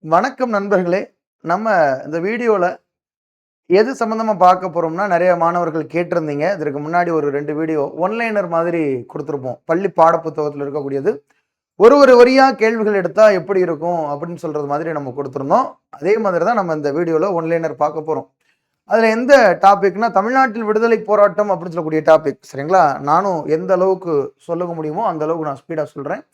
வணக்கம் நண்பர்களே. நம்ம இந்த வீடியோல எது சம்மந்தமா பார்க்க போறோம்னா, நெறைய மாணவர்கள் கேட்டிருந்தீங்க. இதற்கு முன்னாடி ஒரு 2 வீடியோ ஒன்லைனர் மாதிரி குடுத்திருப்போம். பள்ளி பாடப்புத்தகத்துல இருக்கக்கூடியது. ஒரு வரியா கேள்விகள் எடுத்தா எப்படி இருக்கும்? அப்படின்னு சொல்றது மாதிரி நம்ம குடுத்திருந்தோம். அதே மாதிரி தான் நம்ம இந்த வீடியோல ஒன்லைனர் பார்க்க போறோம். அதுல எந்த டாபிக்னா, தமிழ்நாட்டில் விடுதலை போராட்டம் அப்படின்னு சொல்லக்கூடிய டாபிக். சரிங்களா? நானும் எந்த அளவுக்கு சொல்ல முடியுமோ, அந்த அளவுக்கு நான் ஸ்பீடா சொல்றேன்.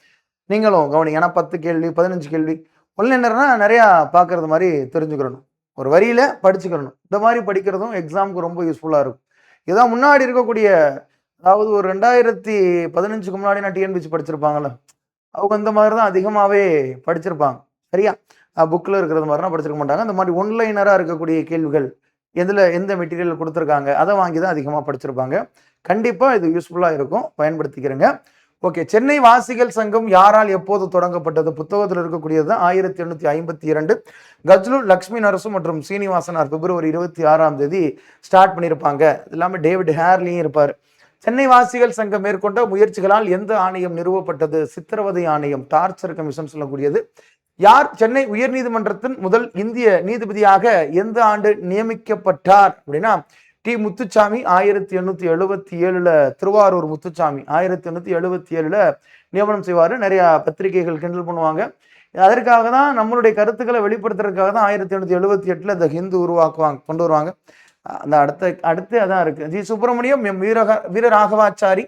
நீங்களும் கவனிங்க. ஏன்னா 10 கேள்வி, 15 கேள்வி. ஒன்லைனர்னா நெறையா பார்க்கறது மாரி தெரிஞ்சுக்கிறணும். ஒரு வரியில படிச்சுக்கிறணும். இந்த மாரி படிக்கிறதும் எக்ஸாம்க்கு ரொம்ப யூஸ்ஃபுல்லா இருக்கும். இதான் முன்னாடி இருக்கக்கூடிய அதாவது ஒரு 2015க்கு முன்னாடி நான் டிஎன்பிஎஸ்சி படிச்சிருப்பாங்கல்ல. அவங்க இந்த மாரி தான் அதிகமாவே படிச்சிருப்பாங்க. சரியா? புக்ல இருக்கிறது மாரிலாம் படிச்சிருக்க மாட்டாங்க. அந்த மாரி ஒன்லைனரா இருக்கக்கூடிய கேள்விகள், எந்த மெட்டீரியல் குடுத்துருக்காங்க, அத வாங்கி தான் அதிகமா படிச்சிருப்பாங்க. கண்டிப்பா இது யூஸ்ஃபுல்லா இருக்கும். பயன்படுத்திக்கிறங்க. ஓகே. சென்னை வாசிகள் சங்கம் யாரால் எப்போது தொடங்கப்பட்டது? புத்தகத்துல இருக்கக்கூடியது தான் 1852. கஜ்லு லக்ஷ்மி நரசு மற்றும் சீனிவாசனார் பிப்ரவரி 26ஆம் தேதி ஸ்டார்ட் பண்ணியிருப்பாங்க. இது இல்லாம டேவிட் ஹேர்லியும் இருப்பாரு. சென்னை வாசிகள் சங்கம் மேற்கொண்ட முயற்சிகளால் எந்த ஆணையம் நிறுவப்பட்டது? சித்திரவதை ஆணையம், டார்ச்சர் கமிஷன் சொல்லக்கூடியது. யார் சென்னை உயர்நீதிமன்றத்தின் முதல் இந்திய நீதிபதியாக எந்த ஆண்டு நியமிக்கப்பட்டார்? அப்படின்னா முத்துச்சாமி 1877ல திருவாரூர் முத்துச்சாமி 1877ல நியமனம் செய்வாரு. நிறைய பத்திரிகைகள் கிண்டல் பண்ணுவாங்க. அதற்காக தான் நம்மளுடைய கருத்துக்களை வெளிப்படுத்துறதுக்காக தான் 1878ல இந்த ஹிந்து கொண்டு வருவாங்க. அந்த அடுத்து அதான் இருக்கு. ஜி சுப்பிரமணியம், எம் வீரராகவாச்சாரி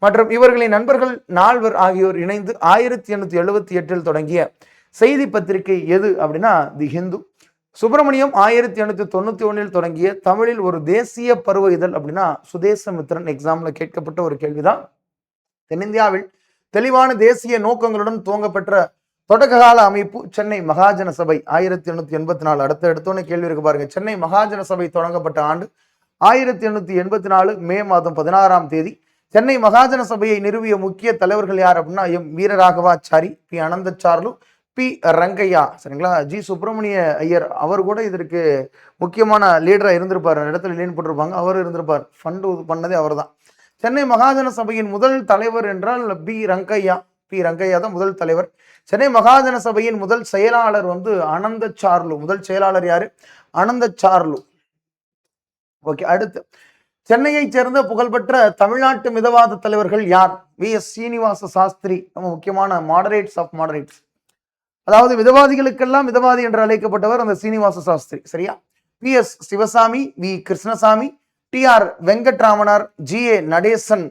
மற்றும் இவர்களின் நண்பர்கள் 4 ஆகியோர் இணைந்து 1878ல் தொடங்கிய செய்தி பத்திரிகை எது அப்படின்னா தி ஹிந்து. சுப்பிரமணியம் 1891ல் தொடங்கிய தமிழில் ஒரு தேசிய பருவ இதழ் அப்படின்னா சுதேசமித்திரன். எக்ஸாம்ல கேட்கப்பட்ட ஒரு கேள்விதான். தென்னிந்தியாவில் தெளிவான தேசிய நோக்கங்களுடன் துவங்கப்பெற்ற தொடக்ககால அமைப்பு சென்னை மகாஜன சபை 1884. எடுத்தோன்னே கேள்வி இருக்கு பாருங்க. சென்னை மகாஜன சபை தொடங்கப்பட்ட ஆண்டு 1884 மே மாதம் 16ஆம் தேதி. சென்னை மகாஜன சபையை நிறுவிய முக்கிய தலைவர்கள் யார் அப்படின்னா M Veeraraghavachari, P Ananthacharlu, P Rangaiah. சரிங்களா? ஜி சுப்பிரமணிய ஐயர் அவர் கூட இதற்கு முக்கியமான லீடரா இருந்திருப்பார். இடத்துல லீன் போட்டிருப்பாங்க. அவர் இருந்திருப்பார். ஃபண்டு பண்ணதே அவர் தான். சென்னை மகாஜன சபையின் முதல் தலைவர் என்றால் பி ரங்கையா தான் முதல் தலைவர். சென்னை மகாஜன சபையின் முதல் செயலாளர் அனந்தச்சார்லு. முதல் செயலாளர் யாரு? அனந்தச்சார்லு. ஓகே. அடுத்து சென்னையைச் சேர்ந்த புகழ்பெற்ற தமிழ்நாட்டு மிதவாத தலைவர்கள் யார்? V S Srinivasa Sastri. நம்ம முக்கியமான மாடரேட்ஸ் ஆஃப் மாடரேட்ஸ். அதாவது மிதவாதிகளுக்கெல்லாம் மிதவாதி என்று அழைக்கப்பட்டவர் அந்த சீனிவாச சாஸ்திரி. சரியா? P S Sivaswami, V Krishnaswami, T R Venkataramanar, G A Natesan.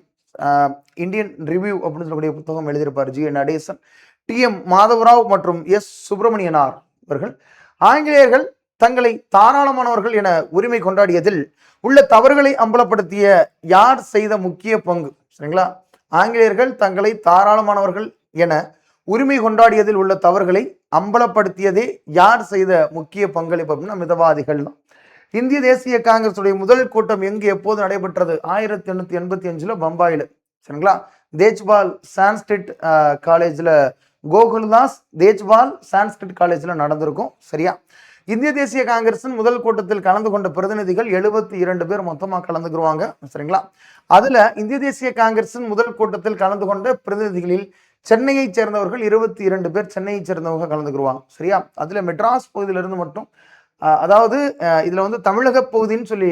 Indian Review அப்படின்னு சொல்லக்கூடிய புத்தகம் எழுதியிருப்பார் G A Natesan, T M Madhava Rao மற்றும் எஸ் சுப்பிரமணியனார் இவர்கள். ஆங்கிலேயர்கள் தங்களை தாராளமானவர்கள் என உரிமை கொண்டாடியதில் உள்ள தவறுகளை அம்பலப்படுத்திய யார் செய்த முக்கிய பங்கு? சரிங்களா? ஆங்கிலேயர்கள் தங்களை தாராளமானவர்கள் என உரிமை கொண்டாடியதில் உள்ள தவறுகளை அம்பலப்படுத்தியதே யார் செய்த முக்கிய பங்களிப்பு அப்படின்னா மிதவாதிகள் தான். இந்திய தேசிய காங்கிரசுடைய முதல் கூட்டம் எங்கு எப்போது நடைபெற்றது? 1885ல பம்பாயில. சரிங்களா? தேஜ்பால் சான்ஸ்கிரிட் காலேஜ்ல, கோகுல்தாஸ் தேஜ்பால் சான்ஸ்கிரிட் காலேஜ்ல நடந்திருக்கும். சரியா? இந்திய தேசிய காங்கிரசின் முதல் கூட்டத்தில் கலந்து கொண்ட பிரதிநிதிகள் 72 பேர் மொத்தமா கலந்துக்குருவாங்க. சரிங்களா? அதுல இந்திய தேசிய காங்கிரசின் முதல் கூட்டத்தில் கலந்து கொண்ட பிரதிநிதிகளில் சென்னையை சேர்ந்தவர்கள் 22 பேர் சென்னையை சேர்ந்தவங்க கலந்துக்குருவாங்க. சரியா? அதுல மெட்ராஸ் பகுதியிலிருந்து மட்டும் அதாவது இதுல தமிழக பகுதின்னு சொல்லி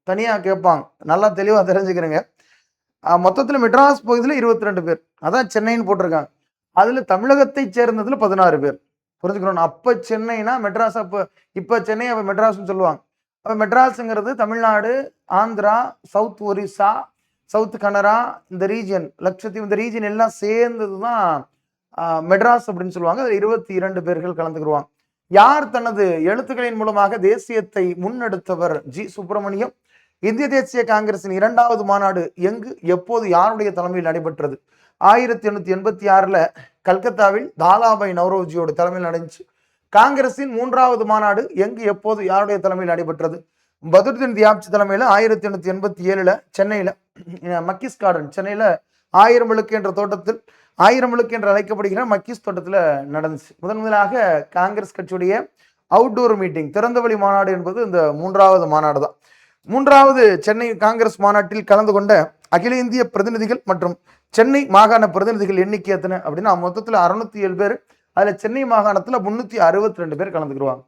தனியா கேட்பாங்க. நல்லா தெளிவா தெரிஞ்சுக்கிறேங்க. மொத்தத்துல மெட்ராஸ் பகுதியில 22 பேர். அதான் சென்னைன்னு போட்டிருக்காங்க. அதுல தமிழகத்தை சேர்ந்ததுல 16 பேர். புரிஞ்சுக்கணும். அப்ப சென்னைனா மெட்ராஸ். இப்ப சென்னை அப்ப மெட்ராஸ்ன்னு சொல்லுவாங்க. அப்ப மெட்ராஸ்ங்கிறது தமிழ்நாடு, ஆந்திரா, சவுத் ஒரிசா, சவுத் கனரா, இந்த ரீஜியன், லட்சத்தீவு, இந்த ரீஜியன் எல்லாம் சேர்ந்ததுதான் மெட்ராஸ் அப்படின்னு சொல்லுவாங்க. அதுல 22 பேர்கள் கலந்துக்குருவாங்க. யார் தனது எழுத்துக்களின் மூலமாக தேசியத்தை முன்னெடுத்தவர்? ஜி சுப்பிரமணியம். இந்திய தேசிய காங்கிரசின் 2வது மாநாடு எங்கு எப்போது யாருடைய தலைமையில் நடைபெற்றது? 1886ல கல்கத்தாவில் தாதாபாய் நவ்ரோஜியோட தலைமையில் நடந்துச்சு. காங்கிரசின் 3வது மாநாடு எங்கு எப்போது யாருடைய தலைமையில் நடைபெற்றது? பதுருதீன் தியாப்ஜி தலைமையில 1887ல சென்னையில மக்கிஸ் கார்டன், சென்னையில 1000 விளக்கு என்ற தோட்டத்தில், 1000 விளக்கு என்று அழைக்கப்படுகிற மக்கிஸ் தோட்டத்துல நடந்துச்சு. முதலாக காங்கிரஸ் கட்சியுடைய அவுட்டோர் மீட்டிங், திறந்தவெளி மாநாடு என்பது இந்த 3வது மாநாடு தான். 3வது சென்னை காங்கிரஸ் மாநாட்டில் கலந்து கொண்ட அகில இந்திய பிரதிநிதிகள் மற்றும் சென்னை மாகாண பிரதிநிதிகள் எண்ணிக்கை எத்தனை அப்படின்னா மொத்தத்தில் 607 பேர். அதுல சென்னை மாகாணத்துல 362 பேர் கலந்துக்கிடுவாங்க.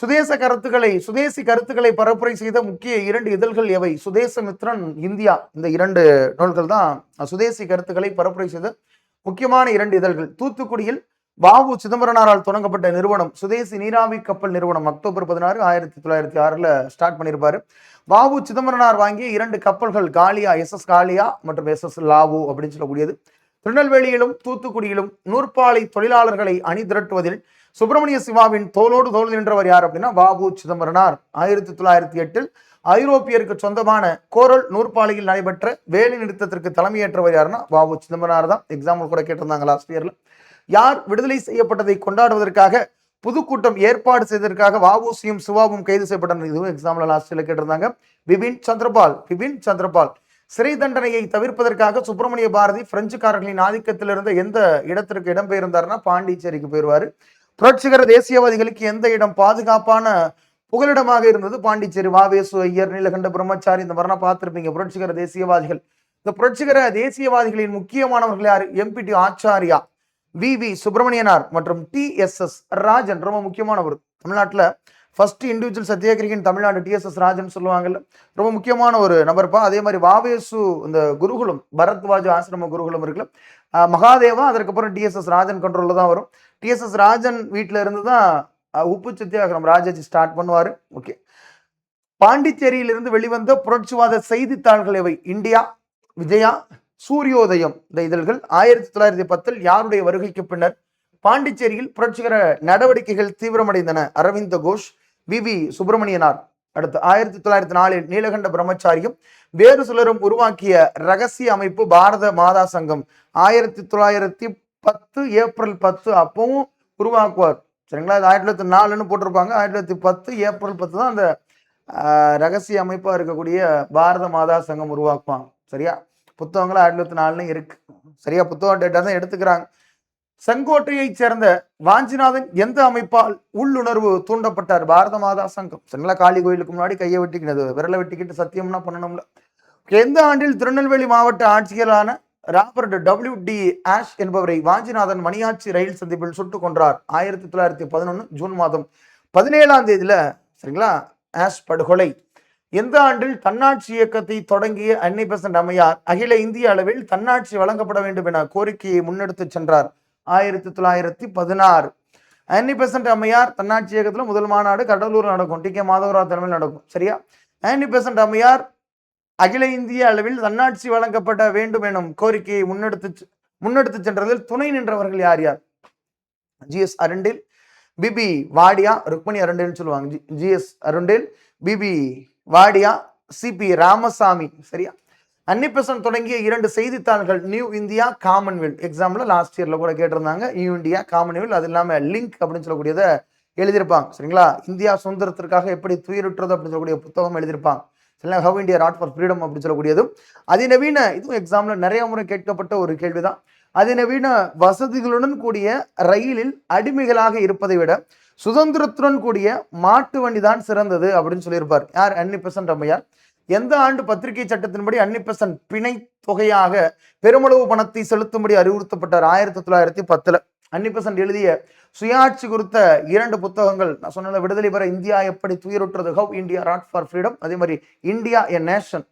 சுதேசி கருத்துக்களை பரப்புரை செய்த முக்கிய 2 இதழ்கள் எவை? சுதேசமித்ரன், இந்தியா. இந்த 2 நூல்கள் தான் சுதேசி கருத்துக்களை பரப்புரை செய்த முக்கியமான 2 இதழ்கள். தூத்துக்குடியில் வாவு சிதம்பரனாரால் தொடங்கப்பட்ட நிறுவனம் சுதேசி நீராவி கப்பல் நிறுவனம். அக்டோபர் 16, 1906 ஸ்டார்ட் பண்ணியிருப்பாரு. வாவு சிதம்பரனார் வாங்கிய 2 கப்பல்கள் காளியா, SS காளியா மற்றும் SS லாவு அப்படின்னு சொல்லக்கூடியது. திருநெல்வேலியிலும் தூத்துக்குடியிலும் நூற்பாலை தொழிலாளர்களை அணி திரட்டுவதில் சுப்பிரமணிய சிவாவின் தோளோடு தோல் நின்றவர் யார் அப்படின்னா வாவு சிதம்பரனார். 1908 ஐரோப்பியருக்கு சொந்தமான கோரல் நூற்பாலையில் நடைபெற்ற வேலை நிறுத்தத்திற்கு தலைமையேற்றவர் யாருன்னா வாவு சிதம்பரனார் தான். எக்ஸாம்பிள் கூட கேட்டிருந்தாங்க லாஸ்ட் இயர்ல. யார் விடுதலை செய்யப்பட்டதை கொண்டாடுவதற்காக பொதுக்கூட்டம் ஏற்பாடு செய்ததற்காக வாவுசியும் சிவாவும் கைது செய்யப்பட்டனர்? இதுவும் எக்ஸாம்பிள் லாஸ்ட் இயர்ல கேட்டிருந்தாங்க. பிபின் சந்திரபால். சிறை தண்டனையை தவிர்ப்பதற்காக சுப்பிரமணிய பாரதி பிரெஞ்சுக்காரர்களின் ஆதிக்கத்தில் இருந்த எந்த இடத்திற்கு இடம்பெயர்ந்தார்னா பாண்டிச்சேரிக்கு போயிருவாரு. புரட்சிகர தேசியவாதிகளுக்கு எந்த இடம் பாதுகாப்பான புகலிடமாக இருந்தது? பாண்டிச்சேரி. வாவேசு ஐயர், நீலகண்ட பிரம்மச்சாரி, இந்த மாதிரிலாம் பார்த்திருப்பீங்க புரட்சிகர தேசியவாதிகள். இந்த புரட்சிகர தேசியவாதிகளின் முக்கியமானவர்கள் யாரு? MPT ஆச்சாரியா, VV சுப்பிரமணியனார் மற்றும் TSS ராஜன். ரொம்ப முக்கியமானவர். தமிழ்நாட்டில் ஃபர்ஸ்ட் இண்டிவிஜுவல் சத்தியாகிரகின் தமிழ்நாடு TSS ராஜன் சொல்லுவாங்கல்ல, ரொம்ப முக்கியமான ஒரு நபர்ப்பா. அதே மாதிரி வாவேசு இந்த குருகுலம் பரத்வாஜ் ஆசிரம குருகுலம் இருக்குல்ல, மகாதேவா, அதற்கப்புறம் TSS ராஜன் கண்ட்ரோல்ல தான் வரும். TSS ராஜன் வீட்டில இருந்து தான் உப்பு சத்தியாகிரம் ராஜாஜி ஸ்டார்ட் பண்ணுவாரு. ஓகே. பாண்டிச்சேரியிலிருந்து வெளிவந்த புரட்சிவாத செய்தித்தாள்கள் எவை? இந்தியா, விஜயா, சூரியோதயம். இந்த இதழ்கள் 1910 யாருடைய வருகைக்கு பின்னர் பாண்டிச்சேரியில் புரட்சிகர நடவடிக்கைகள் தீவிரமடைந்தன? அரவிந்த கோஷ், VV சுப்பிரமணியனார். அடுத்து 1904 நீலகண்ட பிரம்மச்சாரியும் வேறு சிலரும் உருவாக்கிய ரகசிய அமைப்பு பாரத மாதா சங்கம். 1910 ஏப்ரல் 10 அப்பவும் உருவாக்குவார். சரிங்களா? இது 1904 போட்டிருப்பாங்க. 1910 ஏப்ரல் 10 தான் அந்த ரகசிய அமைப்பா இருக்கக்கூடிய பாரத மாதா சங்கம் உருவாக்குவாங்க. சரியா? புத்தகங்கள் 1904 இருக்கு. சரியா? புத்தக டேட்டா தான் எடுத்துக்கிறாங்க. செங்கோட்டையைச் சேர்ந்த வாஞ்சிநாதன் எந்த அமைப்பால் உள்ளுணர்வு தூண்டப்பட்டார்? பாரத மாதா சங்கம். சரிங்களா? காளி கோயிலுக்கு முன்னாடி கையை வெட்டிக்கினது, விரலை வெட்டிக்கிட்டு சத்தியம்னா பண்ணணும்ல. எந்த ஆண்டில் திருநெல்வேலி மாவட்ட ஆட்சியரான ராபர்ட் WD ஆஷ் என்பவரை வாஞ்சிநாதன் மணியாச்சி ரயில் சந்திப்பில் சுட்டுக் கொன்றார்? 1911 ஜூன் மாதம் 17 சரிங்களா? ஆஷ் படுகொலை. எந்த ஆண்டில் தன்னாட்சி இயக்கத்தை தொடங்கிய அன்னை பெசன்ட் அம்மையார் அகில இந்திய அளவில் தன்னாட்சி வழங்கப்பட வேண்டும் என கோரிக்கையை முன்னெடுத்து சென்றார்? 1916. அன்னை பெசன்ட் அம்மையார் தன்னாட்சி இயக்கத்துல முதல் மாநாடு கடலூர் நடக்கும். TK மாதவராவ் தலைமையில் நடக்கும். சரியா? அன்னை பெசன்ட் அம்மையார் அகில இந்திய அளவில் தன்னாட்சி வழங்கப்பட வேண்டும் எனும் கோரிக்கையை முன்னெடுத்து சென்றதில் துணை நின்றவர்கள் யார் யார்? GS அருண்டில், BB வாடியா, ருக்மணி அருண்டில் சொல்லுவாங்க. GS அருண்டில், BB Wadia, CP Ramasamy. சரியா? அன்னி பெசன்ட் தொடங்கிய 2 செய்தித்தாள்கள் new India, Commonwealth. Example last இயர்ல கூட கேட்டிருந்தாங்க. New India, Commonwealth. அது இல்லாம லிங்க் அப்படின்னு சொல்லக்கூடியதை எழுதியிருப்பாங்க. சரிங்களா? இந்தியா சுதந்திரத்திற்காக எப்படி துயிலுற்றது அப்படின்னு சொல்லக்கூடிய புத்தகம் எழுதியிருப்பாங்க. சரிங்களா? How India wrought for freedom அப்படின்னு சொல்லக்கூடியதும். அதிநவீன, இதுவும் எக்ஸாம்ல நிறைய முறை கேட்கப்பட்ட ஒரு கேள்விதான். அதிநவீன வசதிகளுடன் கூடிய ரயிலில் அடிமைகளாக இருப்பதை விட சுதந்திரத்துடன் கூடிய மாட்டு வண்டி தான் சிறந்தது அப்படின்னு சொல்லியிருப்பார். யார்? அன்னி பெசன்ட் அம்மையார். எந்த ஆண்டு பத்திரிகை சட்டத்தின்படி அன்னி பெசன்ட் பிணை தொகையாக பெருமளவு பணத்தை செலுத்தும்படி அறிவுறுத்தப்பட்டார்? 1910. அன்னி பெசன்ட் எழுதிய சுயாட்சி குறித்த 2 புத்தகங்கள் நான் சொன்ன விடுதலை பெற இந்தியா எப்படி துயருற்றது, how India wrought for freedom. அதே மாதிரி இந்தியா எ நேஷன்,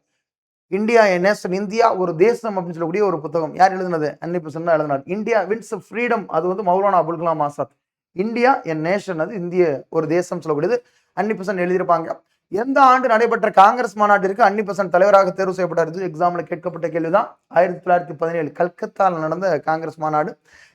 இந்தியா ஒரு தேசம் அப்படின்னு சொல்லக்கூடிய ஒரு புத்தகம். யார் எழுதினது? அன்னி பெசன்ட் தான் எழுதினார். இந்தியா வின்ஸ் ஃப்ரீடம், அது வந்து மௌலானா அபுல் கலாம் ஆசாத். இந்தியா எ நேஷன், அது இந்திய ஒரு தேசம் சொல்லக்கூடியது. அன்னி பெசன்ட் எழுதியிருப்பாங்க. எந்த ஆண்டு நடைபெற்ற காங்கிரஸ் மாநாட்டிற்கு அன்னி பெசன்ட் தலைவராக தேர்வு செய்யப்பட்டார்? இது எக்ஸாம்ல கேட்கப்பட்ட கேள்விதான். 1917 கல்கத்தாவில் நடந்த காங்கிரஸ் மாநாடு.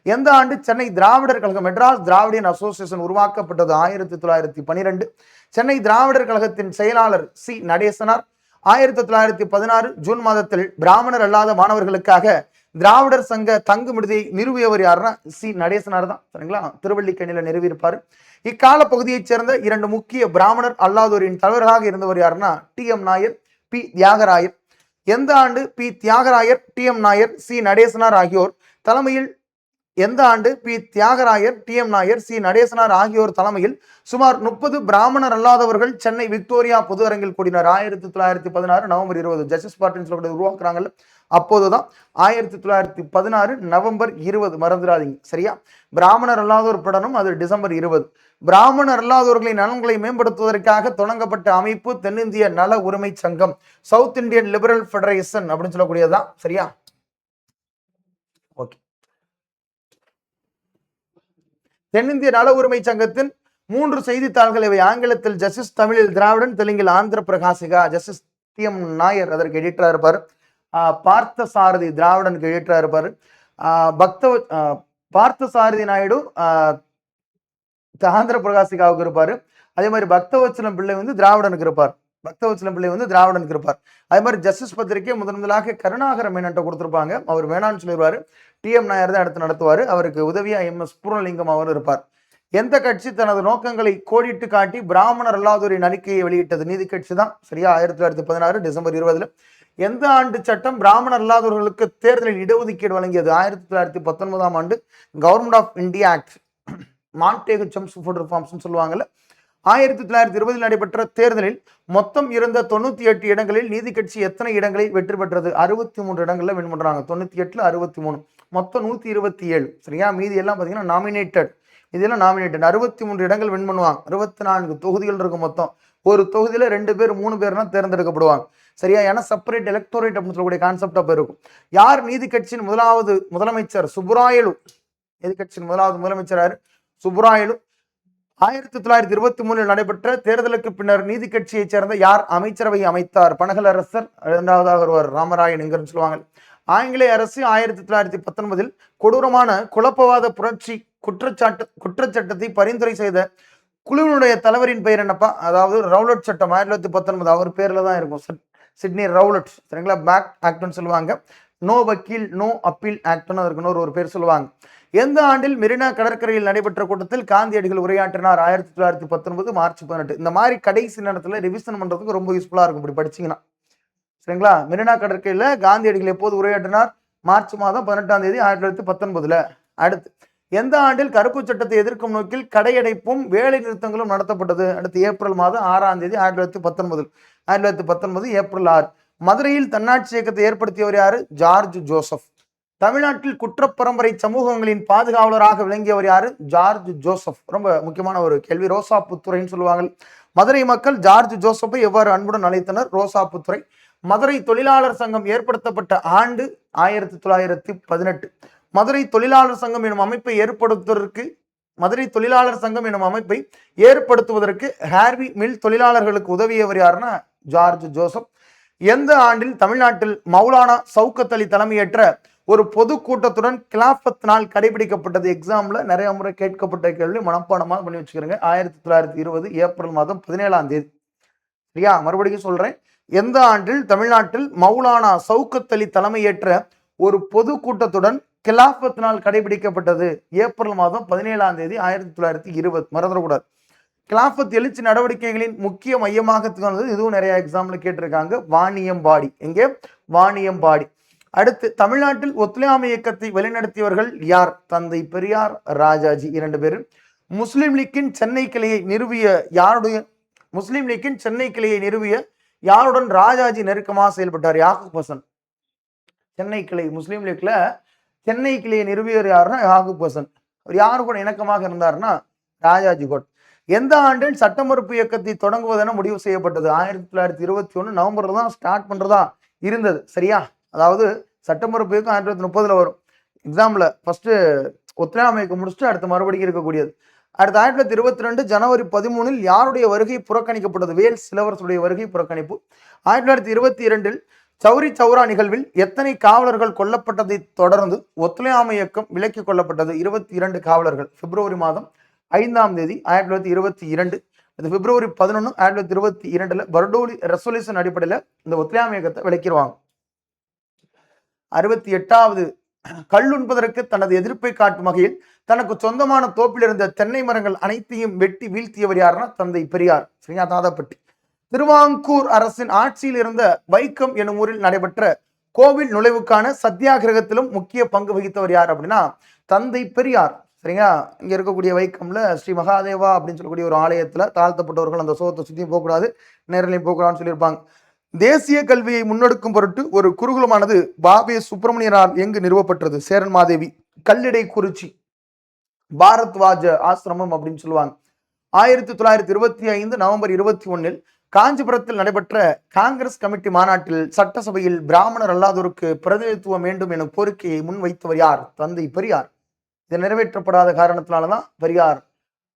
எந்த ஆண்டு சென்னை திராவிடர் கழகம், மெட்ராஸ் திராவிடியன் அசோசியேஷன் உருவாக்கப்பட்டது? 1912. சென்னை திராவிடர் கழகத்தின் செயலாளர் C நடேசனார். 1916 ஜூன் மாதத்தில் பிராமணர் அல்லாத மாணவர்களுக்காக திராவிடர் சங்க தங்கும் விடுதியை நிறுவியவர் யாருன்னா C நடேசனார் தான். சரிங்களா? திருவள்ளிக்கேணியில நிறுவியிருப்பாரு. இக்கால பகுதியைச் சேர்ந்த 2 முக்கிய பிராமணர் அல்லாதோரின் தலைவர்களாக இருந்தவர் யாருன்னா TM நாயர், P தியாகராயர். எந்த ஆண்டு P Thyagarayar, TM Nair, C Natesanar ஆகியோர் தலைமையில் எந்த ஆண்டு P Thyagarayar, T M Nair, C Natesanar ஆகியோர் தலைமையில் சுமார் 30 பிராமணர் அல்லாதவர்கள் சென்னை விக்டோரியா பொது அரங்கில் கூடினார்? 1916 நவம்பர் 20. ஜஸ்டிஸ் பார்ட்டின்னு சொல்லக்கூடிய உருவாக்குறாங்கல்ல, அப்போதுதான் 1916 நவம்பர் 20, மறந்துடாதீங்க. சரியா? பிராமணர் அல்லாதோர் படனும் அது டிசம்பர் 20. பிராமணர் அல்லாதவர்களின் நலன்களை மேம்படுத்துவதற்காக தொடங்கப்பட்ட அமைப்பு தென்னிந்திய நல உரிமை சங்கம், சவுத் இந்தியன் லிபரல் ஃபெடரேஷன் அப்படின்னு சொல்லக்கூடியதுதான். சரியா? ஓகே. தென்னிந்திய நல உரிமை சங்கத்தின் 3 செய்தித்தாள்கள் இவை. ஆங்கிலத்தில் ஜஸ்டிஸ், தமிழில் திராவிடன், தெலுங்கில் Andhra Prakasika. Justice D M Nair அதற்கு எடிட்டரா இருப்பார். பார்த்த சாரதி திராவிடனுக்கு எடிட்டரா இருப்பார். பார்த்தசாரதி நாயுடு ஆந்திர பிரகாசிகாவுக்கு இருப்பாரு. அதே மாதிரி பக்தவச்சலம் பிள்ளை வந்து திராவிடனுக்கு இருப்பார். அதே மாதிரி ஜஸ்டிஸ் பத்திரிகை முதலாக கருணாகர மேனன்ட்ட கொடுத்திருப்பாங்க. அவர் வேணான்னு சொல்லிடுவாரு. டி எம் நாயர் தான் எடுத்து நடத்துவார். அவருக்கு உதவியா MS பூர்ணலிங்கம் அவர் இருப்பார். எந்த கட்சி தனது நோக்கங்களை கோடிட்டு காட்டி பிராமணர் அல்லாதோரின் அறிக்கையை வெளியிட்டது? நீதி கட்சி தான். சரியா? 1916 டிசம்பர் 20. எந்த ஆண்டு சட்டம் பிராமணர் அல்லாதவர்களுக்கு தேர்தலில் இடஒதுக்கீடு வழங்கியது? 1919 ஆண்டு government of India act, Montagu Chelmsford reforms சொல்லுவாங்கல்ல. 1920 நடைபெற்ற தேர்தலில் மொத்தம் இருந்த 98 இடங்களில் நீதி கட்சி எத்தனை இடங்களை வெற்றி பெற்றது? 63 இடங்கள்ல வின் பண்றாங்க. 98ல 63, மொத்தம் 127. சரியா? மீதி எல்லாம் பாத்தீங்கன்னா நாமினேட்டட். இதெல்லாம் நாமினேட்டட். 63 இடங்கள் வின் பண்ணுவாங்க. 64 தொகுதிகள் இருக்கும் மொத்தம். ஒரு தொகுதியில 2 பேர் 3 பேர்னா தேர்ந்தெடுக்கப்படுவாங்க. சரியா? ஏன்னா செப்பரேட் எலக்டோரேட் அப்படின்னு சொல்லக்கூடிய கான்செப்ட் அப்ப இருக்கும். யார் நீதி கட்சியின் முதலாவது முதலமைச்சர்? சுப்புராயலு. நீதி கட்சியின் முதலாவது முதலமைச்சர் சுப்புராயலு. 1923 நடைபெற்ற தேர்தலுக்கு பின்னர் நீதி கட்சியைச் சேர்ந்த யார் அமைச்சரவை அமைத்தார்? பனகலரசர். இரண்டாவதாக ஒருவர் ராமராயன் என்கிற சொல்லுவாங்க. ஆங்கிலேய அரசு 1919 கொடூரமான குழப்பவாத புரட்சி குற்றச்சட்டத்தை பரிந்துரை செய்த குழுவினுடைய தலைவரின் பெயர் என்னப்பா? அதாவது ரவுலட் சட்டம் 1919 அவர் பேர்ல தான் இருக்கும். Sydney Rowlatt. சரிங்களா? பேக் ஆக்ட்னு சொல்லுவாங்க. நோ வக்கீல் நோ அப்பீல் ஆக்ட்னு அதற்கு ஒரு பேர் சொல்லுவாங்க. எந்த ஆண்டில் மெரினா கடற்கரையில் நடைபெற்ற கூட்டத்தில் காந்தியடிகள் உரையாற்றினார்? 1919 மார்ச் 18. இந்த மாதிரி கடைசி நேரத்தில் ரிவிஷன் பண்றதுக்கு ரொம்ப யூஸ்ஃபுல்லா இருக்கும் இப்படி படிச்சீங்கன்னா. சரிங்களா? மெரினா கடற்கரையில் காந்தியடிகள் எப்போது உரையாற்றினார்? மார்ச் மாதம் 18ஆம் தேதி 1919. அடுத்து எந்த ஆண்டில் கருப்பு சட்டத்தை எதிர்க்கும் நோக்கில் கடையடைப்பும் வேலை நிறுத்தங்களும் நடத்தப்பட்டது? அடுத்து ஏப்ரல் மாதம் 6ஆம் தேதி 1919 ஏப்ரல் 6. மதுரையில் தன்னாட்சி இயக்கத்தை ஏற்படுத்தியவர் யாரு? George Joseph. தமிழ்நாட்டில் குற்றப்பரம்பரை சமூகங்களின் பாதுகாவலராக விளங்கியவர் யாரு? George Joseph. ரொம்ப முக்கியமான ஒரு கேள்வி. ரோசாப்புத்துறைன்னு சொல்லுவாங்க. மதுரை மக்கள் ஜார்ஜ் ஜோசப்பை எவ்வாறு அன்புடன் அழைத்தனர்? ரோசாப்புத்துறை. மதுரை தொழிலாளர் சங்கம் ஏற்படுத்தப்பட்ட ஆண்டு 1918. மதுரை தொழிலாளர் சங்கம் எனும் அமைப்பை ஏற்படுத்துவதற்கு ஹார்வி மில் தொழிலாளர்களுக்கு உதவியவர் யாருன்னா ஜார்ஜ் ஜோசப். எந்த ஆண்டில் தமிழ்நாட்டில் மௌலானா சவுக்கத் அலி தலைமையேற்ற ஒரு பொது கூட்டத்துடன் கிலாஃபத் நாள் கடைபிடிக்கப்பட்டது? எக்ஸாம்ல நிறைய முறை கேட்கப்பட்ட கேள்வி, மனப்பாடமா பண்ணி வச்சுக்கிறேங்க. 1920 ஏப்ரல் மாதம் 17ஆம் தேதி. சரியா? மறுபடியும் சொல்றேன். எந்த ஆண்டில் தமிழ்நாட்டில் மௌலானா சவுக்கத் அலி தலைமையேற்ற ஒரு பொது கூட்டத்துடன் கிலாஃபத் நாள் கடைபிடிக்கப்பட்டது? ஏப்ரல் மாதம் 17ஆம் தேதி 1920. மறந்துடக்கூடாது. கிலாஃபத் எழுச்சி நடவடிக்கைகளின் முக்கிய மையமாக திகழ்ந்தது. இதுவும் நிறைய எக்ஸாம்ல கேட்டிருக்காங்க. வாணியம்பாடி. எங்கே? வாணியம்பாடி. அடுத்து தமிழ்நாட்டில் ஒத்துழையாமை இயக்கத்தை வழிநடத்தியவர்கள் யார்? தந்தை பெரியார், ராஜாஜி. 2 பேர். முஸ்லிம் லீக்கின் சென்னை கிளையை நிறுவிய யாருடன் ராஜாஜி நெருக்கமாக செயல்பட்டார்? யாகூப் ஹசன். சென்னை கிளை, முஸ்லீம் லீக்ல சென்னை கிளையை நிறுவியவர் யாருன்னா யாகூப் ஹசன். அவர் யாரு கூட இணக்கமாக இருந்தார்னா ராஜாஜி கூட. எந்த ஆண்டில் சட்ட மறுப்பு இயக்கத்தை தொடங்குவதென முடிவு செய்யப்பட்டது? 1921 நவம்பர்ல தான் ஸ்டார்ட் பண்றதா இருந்தது. சரியா? அதாவது சட்ட மறுப்பு இயக்கம் 1930 வரும். எக்ஸாம்ல ஃபர்ஸ்ட் ஒத்துழையாமை இயக்கம் முடிச்சுட்டு அடுத்த மறுபடியும் இருக்கக்கூடியது. அடுத்து 1922 ஜனவரி 13 யாருடைய வருகை புறக்கணிக்கப்பட்டது? வேல்ஸ் இளவரசுடைய வருகை புறக்கணிப்பு. 1922 சௌரி சௌரா நிகழ்வில் எத்தனை காவலர்கள் கொல்லப்பட்டதை தொடர்ந்து ஒத்துழையாமை இயக்கம் விலக்கிக் கொள்ளப்பட்டது? 22 காவலர்கள். பிப்ரவரி மாதம் 5ஆம் தேதி 1922. பிப்ரவரி 11 1922 பர்டோலி ரெசல்யூஷன் அடிப்படையில் இந்த ஒத்துழையாமை இயக்கத்தை விலக்கிடுவாங்க. 68வது கல்லுண்பதற்கு தனது எதிர்ப்பை காட்டும் வகையில் தனக்கு சொந்தமான தோப்பில் இருந்த தென்னை மரங்கள் அனைத்தையும் வெட்டி வீழ்த்தியவர் யாருன்னா தந்தை பெரியார். சரியா? தாதாப்பட்டி. திருவாங்கூர் அரசின் ஆட்சியில் இருந்த வைக்கம் எனும் ஊரில் நடைபெற்ற கோவில் நுழைவுக்கான சத்தியாகிரகத்திலும் முக்கிய பங்கு வகித்தவர் யார் அப்படின்னா தந்தை பெரியார். சரிங்களா? இங்க இருக்கக்கூடிய வைக்கம்ல ஸ்ரீ மகாதேவா அப்படின்னு சொல்லக்கூடிய ஒரு ஆலயத்துல தாழ்த்தப்பட்டவர்கள் அந்த சோகத்தை சுத்தியும் போகக்கூடாது, நேரிலையும் போகக்கூடாதுன்னு சொல்லியிருப்பாங்க. தேசிய கல்வியை முன்னெடுக்கும் பொருட்டு ஒரு குருகுலமானது பாபே சுப்பிரமணியரால் எங்கு நிறுவப்பட்டது? சேரன் மாதேவி, கல்லிடை குறிச்சி, பாரத்வாஜ ஆசிரமம் அப்படின்னு சொல்லுவாங்க. 1925 நவம்பர் 21 காஞ்சிபுரத்தில் நடைபெற்ற காங்கிரஸ் கமிட்டி மாநாட்டில் சட்டசபையில் பிராமணர் அல்லாதோருக்கு பிரதிநிதித்துவம் வேண்டும் எனும் கோரிக்கையை முன்வைத்தவர் யார்? தந்தை பெரியார். இது நிறைவேற்றப்படாத காரணத்தினாலதான் பெரியார்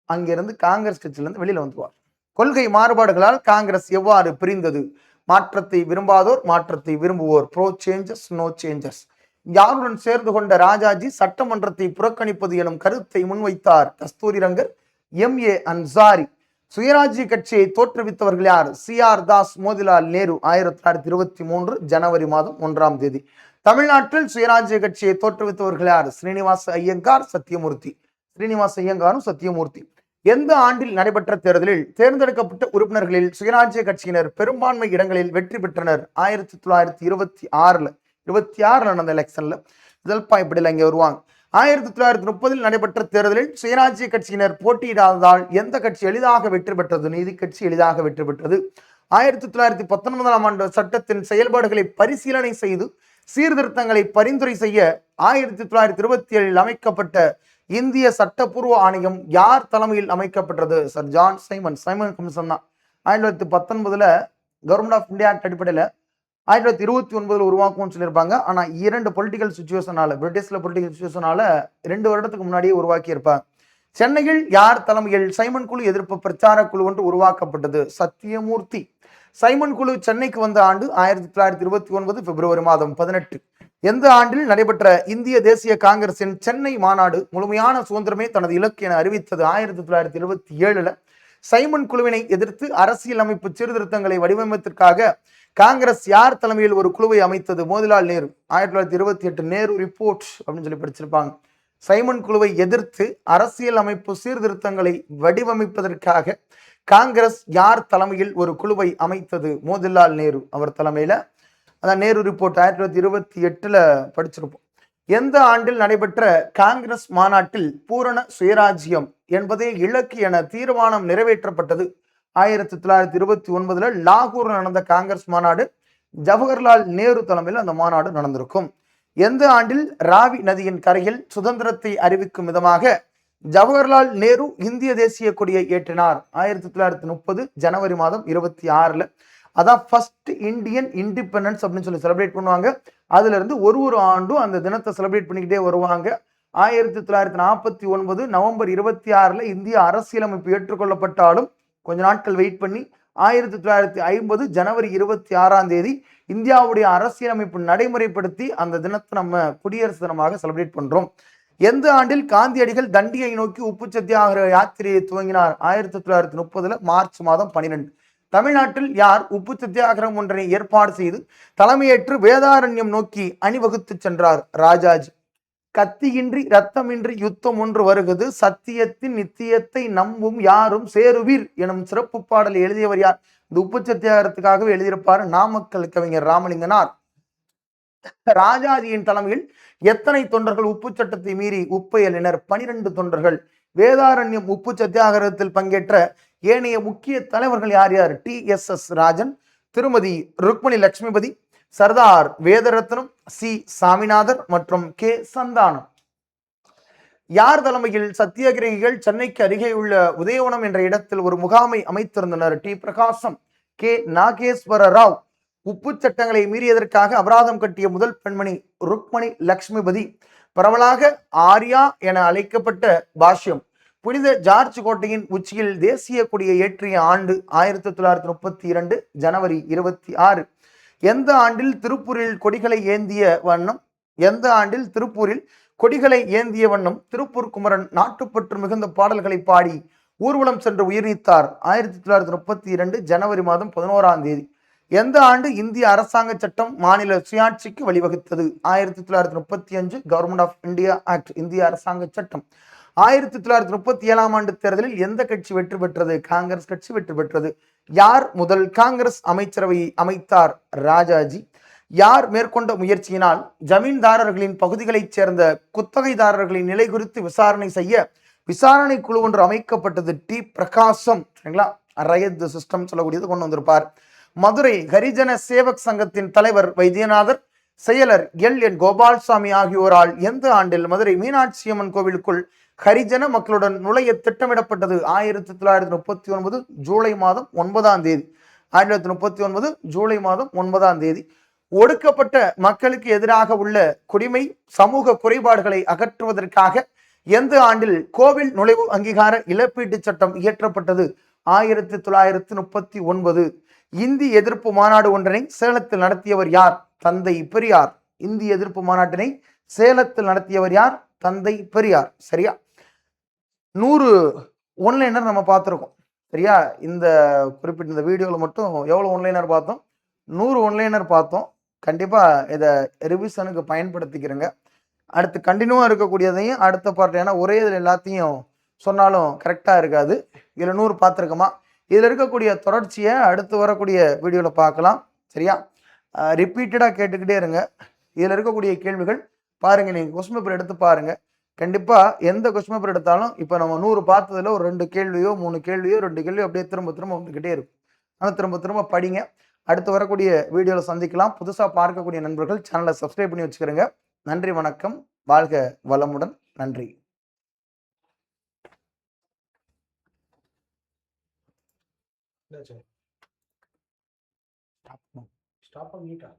அங்கிருந்து காங்கிரஸ் கட்சியிலிருந்து வெளியில வந்துவார். கொள்கை மாறுபாடுகளால் காங்கிரஸ் எவ்வாறு பிரிந்தது? மாற்றத்தை விரும்பாதோர், மாற்றத்தை விரும்புவோர். Pro changers, no changers. யாருடன் சேர்ந்து கொண்ட ராஜாஜி சட்டமன்றத்தை புறக்கணிப்பது எனும் கருத்தை முன்வைத்தார்? கஸ்தூரி ரங்கர், எம்.ஏ. அன்சாரி. சுயராஜ்ய கட்சியை தோற்றுவித்தவர்கள் யார்? சி.ஆர். தாஸ், மோதிலால் நேரு. 1923 ஜனவரி மாதம் 1ஆம் தேதி. தமிழ்நாட்டில் சுயராஜ்ய கட்சியை தோற்றுவித்தவர்கள் யார்? ஸ்ரீனிவாச ஐயங்கார், சத்தியமூர்த்தி. ஸ்ரீனிவாச ஐயங்காரும் சத்தியமூர்த்தி. எந்த ஆண்டில் நடைபெற்ற தேர்தலில் தேர்ந்தெடுக்கப்பட்ட உறுப்பினர்களில் சுயராஜ்ய கட்சியினர் பெரும்பான்மை இடங்களில் வெற்றி பெற்றனர்? 1926 26 நடந்த எலெக்ஷன்ல இதழ்பா இப்படில இங்க வருவாங்க. 1930 நடைபெற்ற தேர்தலில் சுயராஜ்ய கட்சியினர் போட்டியிடாததால் எந்த கட்சி எளிதாக வெற்றி பெற்றது? நீதி கட்சி எளிதாக வெற்றி பெற்றது. 1919ஆம் ஆண்டு சட்டத்தின் செயல்பாடுகளை பரிசீலனை செய்து சீர்திருத்தங்களை பரிந்துரை செய்ய 1927 அமைக்கப்பட்ட இந்திய சட்டப்பூர்வ ஆணையம் யார் தலைமையில் அமைக்கப்பட்டது? Sir John Simon. Simon commission தான் 1919 கவர்மெண்ட் ஆஃப் இந்தியா அடிப்படையில் 1929 உருவாக்கும்னு சொல்லியிருப்பாங்க. ஆனா 2 பொலிட்டிக்கல் சுச்சுவேஷனால, பிரிட்டிஷ்ல பொலிட்டிக்கல் சுச்சுவேஷனால 2 வருடத்துக்கு முன்னாடியே உருவாக்கி இருப்பாங்க. சென்னையில் யார் தலைமையில் சைமன் குழு எதிர்ப்பு பிரச்சார குழு ஒன்று உருவாக்கப்பட்டது? சத்தியமூர்த்தி. சைமன் குழு சென்னைக்கு வந்த ஆண்டு 1929 பிப்ரவரி மாதம் 18. எந்த ஆண்டில் நடைபெற்ற இந்திய தேசிய காங்கிரசின் சென்னை மாநாடு முழுமையான சுதந்திரமே தனது இலக்கு என அறிவித்தது? 1927. சைமன் குழுவினை எதிர்த்து அரசியல் அமைப்பு சீர்திருத்தங்களை வடிவமைப்பதற்காக காங்கிரஸ் யார் தலைமையில் ஒரு குழுவை அமைத்தது? மோதிலால் நேரு. 1928 நேரு ரிப்போர்ட் அப்படின்னு சொல்லி படிச்சிருப்பாங்க. சைமன் குழுவை எதிர்த்து அரசியல் அமைப்பு சீர்திருத்தங்களை வடிவமைப்பதற்காக காங்கிரஸ் யார் தலைமையில் ஒரு குழுவை அமைத்தது? மோதிலால் நேரு அவர் தலைமையில. அதான் நேரு ரிப்போர்ட் 1928 படிச்சிருப்போம். எந்த ஆண்டில் நடைபெற்ற காங்கிரஸ் மாநாட்டில் பூரண சுயராஜ்யம் என்பதே இலக்கு என தீர்மானம் நிறைவேற்றப்பட்டது? 1929 லாகூர் நடந்த காங்கிரஸ் மாநாடு. ஜவஹர்லால் நேரு தலைமையில் அந்த மாநாடு நடந்திருக்கும். எந்த ஆண்டில் ராவி நதியின் கரையில் சுதந்திரத்தை அறிவிக்கும் விதமாக ஜவஹர்லால் நேரு இந்திய தேசிய கொடியை ஏற்றினார்? 1930 ஜனவரி மாதம் 26. அதான் ஃபர்ஸ்ட் இந்தியன் இண்டிபெண்டன்ஸ் அப்படின்னு சொல்லி செலிப்ரேட் பண்ணுவாங்க. அதுல இருந்து ஒரு ஆண்டும் அந்த தினத்தை செலிப்ரேட் பண்ணிக்கிட்டே வருவாங்க. 1949 நவம்பர் 26 இந்திய அரசியலமைப்பு ஏற்றுக்கொள்ளப்பட்டாலும் கொஞ்ச நாட்கள் வெயிட் பண்ணி 1950 ஜனவரி 26ஆம் தேதி இந்தியாவுடைய அரசியலமைப்பு நடைமுறைப்படுத்தி அந்த தினத்தை நம்ம குடியரசு தினமாக செலிப்ரேட் பண்றோம். எந்த ஆண்டில் காந்தியடிகள் தண்டியை நோக்கி உப்பு சத்தியாகிரக யாத்திரையை துவங்கினார்? 1930 மார்ச் மாதம் 12. தமிழ்நாட்டில் யார் உப்பு சத்தியாகிரகம் ஒன்றை ஏற்பாடு செய்து தலைமையேற்று வேதாரண்யம் நோக்கி அணிவகுத்து சென்றார்? ராஜாஜி. கத்தியின்றி ரத்தமின்றி யுத்தம் ஒன்று வருகிறது, சத்தியத்தின் நித்தியத்தை நம்பும் யாரும் சேருவீர் எனும் சிறப்பு பாடலை எழுதியவர் யார்? இந்த உப்பு சத்தியாகிரகத்துக்காகவே எழுதியிருப்பார் நாமக்கல் கவிஞர் ராமலிங்கனார். ராஜாஜியின் தலைமையில் எத்தனை தொண்டர்கள் உப்பு சட்டத்தை மீறி உப்பை அள்ளினர்? 12 தொண்டர்கள். வேதாரண்யம் உப்பு சத்தியாகிரகத்தில் பங்கேற்ற ஏனைய முக்கிய தலைவர்கள் யார் யார்? டி.எஸ்.எஸ். ராஜன், திருமதி ருக்மணி லட்சுமிபதி, சர்தார் வேதரத்னம், சி சாமிநாதர் மற்றும் கே சந்தானம். யார் தலைமையில் சத்தியாகிரகிகள் சென்னைக்கு அருகே உள்ள உதயவனம் என்ற இடத்தில் ஒரு முகாமை அமைத்திருந்தனர்? டி பிரகாசம், கே நாகேஸ்வர ராவ். உப்பு சட்டங்களை மீறியதற்காக அபராதம் கட்டிய முதல் பெண்மணி ருக்மணி லட்சுமிபதி. பரவலாக ஆர்யா என அழைக்கப்பட்ட பாஷ்யம் புனித ஜார்ஜ் கோட்டையின் உச்சியில் தேசிய கொடியை ஏற்றிய ஆண்டு 1932 ஜனவரி 26. எந்த ஆண்டில் திருப்பூரில் கொடிகளை ஏந்திய வண்ணம் திருப்பூர் குமரன் நாட்டுப்பற்று மிகுந்த பாடல்களை பாடி ஊர்வலம் சென்று உயிர் நீத்தார்? 1932 ஜனவரி மாதம் 11ஆம் தேதி. எந்த ஆண்டு இந்திய அரசாங்க சட்டம் மாநில சுயாட்சிக்கு வழிவகுத்தது? 1935 கவர்மெண்ட் ஆஃப் இந்தியா ஆக்ட், இந்திய அரசாங்க சட்டம். 1937ஆம் ஆண்டு தேர்தலில் எந்த கட்சி வெற்றி பெற்றது? காங்கிரஸ் கட்சி வெற்றி பெற்றது. யார் முதல் காங்கிரஸ் அமைச்சரவையை அமைத்தார்? ராஜாஜி. யார் மேற்கொண்ட முயற்சியினால் ஜமீன்தாரர்களின் பகுதிகளைச் சேர்ந்த குத்தகைதாரர்களின் நிலை குறித்து விசாரணை செய்ய விசாரணை குழு ஒன்று அமைக்கப்பட்டது. டி பிரகாசம், சரிங்களா, ரயத் சிஸ்டம் சொல்லக்கூடியது கொண்டு வந்திருப்பார். மதுரை ஹரிஜன சேவக் சங்கத்தின் தலைவர் வைத்தியநாதர், செயலர் என் கோபால்சாமி ஆகியோரால் எந்த ஆண்டில் மதுரை மீனாட்சி அம்மன் கோவிலுக்குள் ஹரிஜன மக்களுடன் நுழைய திட்டமிடப்பட்டது? 1939 ஜூலை மாதம் 9ஆம் தேதி. 1939 ஜூலை மாதம் 9ஆம் தேதி. ஒடுக்கப்பட்ட மக்களுக்கு எதிராக உள்ள குடிமை சமூக குறைபாடுகளை அகற்றுவதற்காக எந்த ஆண்டில் கோவில் நுழைவு அங்கீகார இழப்பீட்டு சட்டம் இயற்றப்பட்டது? 1939. இந்தி எதிர்ப்பு மாநாடு ஒன்றினை சேலத்தில் நடத்தியவர் யார்? தந்தை பெரியார். இந்தி எதிர்ப்பு மாநாட்டினை சேலத்தில் நடத்தியவர் யார்? தந்தை பெரியார். சரியா? 100 ஒன்லைனர் நம்ம பார்த்துருக்கோம். சரியா? இந்த குறிப்பிட்ட இந்த வீடியோவில் மட்டும் எவ்வளோ ஒன்லைனர் பார்த்தோம்? 100 ஒன்லைனர் பார்த்தோம். கண்டிப்பாக இதை ரிவிஷனுக்கு பயன்படுத்திக்கிறேங்க. அடுத்து கண்டினியூவாக இருக்கக்கூடியதையும் அடுத்த பார்ட், ஏன்னா ஒரே இதில் எல்லாத்தையும் சொன்னாலும் கரெக்டாக இருக்காது. இதில் 100 பார்த்துருக்கோமா, இதில் இருக்கக்கூடிய தொடர்ச்சியை அடுத்து வரக்கூடிய வீடியோவில் பார்க்கலாம். சரியா? ரிப்பீட்டடாக கேட்டுக்கிட்டே இருங்க. இதில் இருக்கக்கூடிய கேள்விகள் பாருங்கள், நீங்கள் கொஸ்டின் பேப்பர் எடுத்து பாருங்கள். கண்டிப்பாக எந்த கொஸ்டின் பேப்பர் எடுத்தாலும் இப்போ நம்ம 100 பார்த்ததில் ஒரு 2 கேள்வியோ 3 கேள்வியோ 2 கேள்வியோ அப்படியே திரும்ப திரும்ப வந்துக்கிட்டே இருக்கும். ஆனால் திரும்ப திரும்ப படிங்க. அடுத்து வரக்கூடிய வீடியோவில் சந்திக்கலாம். புதுசாக பார்க்கக்கூடிய நண்பர்கள் சேனலை சப்ஸ்கிரைப் பண்ணி வச்சுக்கிறேங்க. நன்றி, வணக்கம், வாழ்க வளமுடன். நன்றி. ஸ்டாப் பண்ணிட்டா.